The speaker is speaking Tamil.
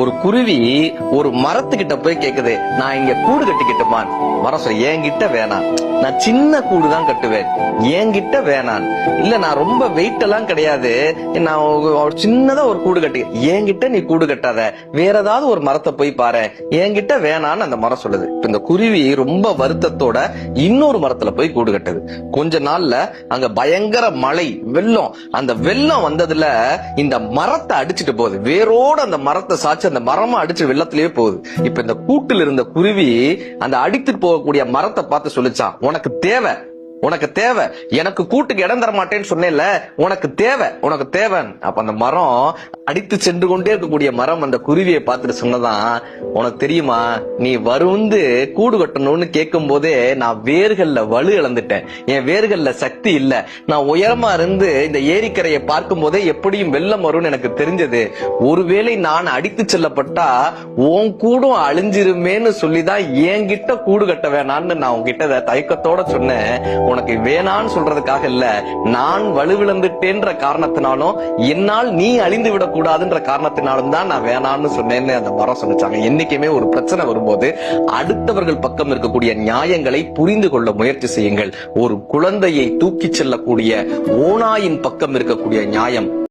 ஒரு குருவி ஒரு மரத்துக்கிட்ட போய் கேக்குது, நான் இங்க கூடு கட்டிக்கிட்டுமான். மரம் சொல்ல, என்கிட்ட வேணாம், நான் சின்ன கூடு தான் கட்டுவேன், என்கிட்ட வேணான். இல்ல நான் ரொம்ப வெயிட் எல்லாம் கிடையாது, நான் சின்னதா ஒரு கூடு கட்டி, என்கிட்ட நீ கூடு கட்டாத, வேற ஏதாவது ஒரு மரத்தை போய் பாரு, என்கிட்ட வேணான்னு அந்த மரம் சொல்லுது. இப்ப இந்த குருவி ரொம்ப வருத்தத்தோட இன்னொரு மரத்துல போய் கூடு கட்டுது. கொஞ்ச நாள்ல அங்க பயங்கர மழை, வெள்ளம். அந்த வெள்ளம் வந்ததுல இந்த மரத்தை அடிச்சுட்டு போகுது, வேரோட அந்த மரத்தை சாச்சு அந்த மரமா அடிச்சு வெள்ளத்திலேயே போகுது. இப்ப இந்த கூட்டில் இருந்த குருவி அந்த அடித்துட்டு போகக்கூடிய மரத்தை பார்த்து சொல்லிச்சான், உனக்கு தேவை, உனக்கு தேவை, எனக்கு கூட்டுக்கு இடம் தர மாட்டேன்னு சொன்னேன்ல, உனக்கு தேவை, உனக்கு தேவை. அப்ப அந்த மரம், அடித்து சென்று கொண்டே இருக்கக்கூடிய மரம் அந்த குருவியை பார்த்துட்டு சொன்னதான், உனக்கு தெரியுமா, நீ வந்து கூடு கட்டணும்னு கேட்கும் போதே நான் வேர்கள்ல வலு இழந்துட்டேன், என் வேர்கள்ல சக்தி இல்ல, நான் உயரமா இருந்து இந்த ஏரிக்கரையை பார்க்கும் போதே எப்படியும் வெள்ளம் வரும்னு எனக்கு தெரிஞ்சது, ஒருவேளை நான் அடித்து செல்லப்பட்டா உன் கூடும் அழிஞ்சிருமேன்னு சொல்லிதான் என்கிட்ட கூடு கட்ட வேணான்னு நான் உன்கிட்ட தயக்கத்தோட சொன்னேன். உனக்கு வேணான்னு சொல்றதுக்காக இல்ல, நான் வலுவிழந்துட்டேன்ற காரணத்தினாலும் என்னால் நீ அழிந்து விட கூடாதுன்ற காரணத்தினாலும் தான் நான் வேணான்னு சொன்னேன்னு அந்த மரம் சொல்லிச்சாங்க. என்னைக்குமே ஒரு பிரச்சனை வரும்போது அடுத்தவர்கள் பக்கம் இருக்கக்கூடிய நியாயங்களை புரிந்து கொள்ள முயற்சி செய்யுங்கள். ஒரு குழந்தையை தூக்கி செல்லக்கூடிய ஓநாயின் பக்கம் இருக்கக்கூடிய நியாயம்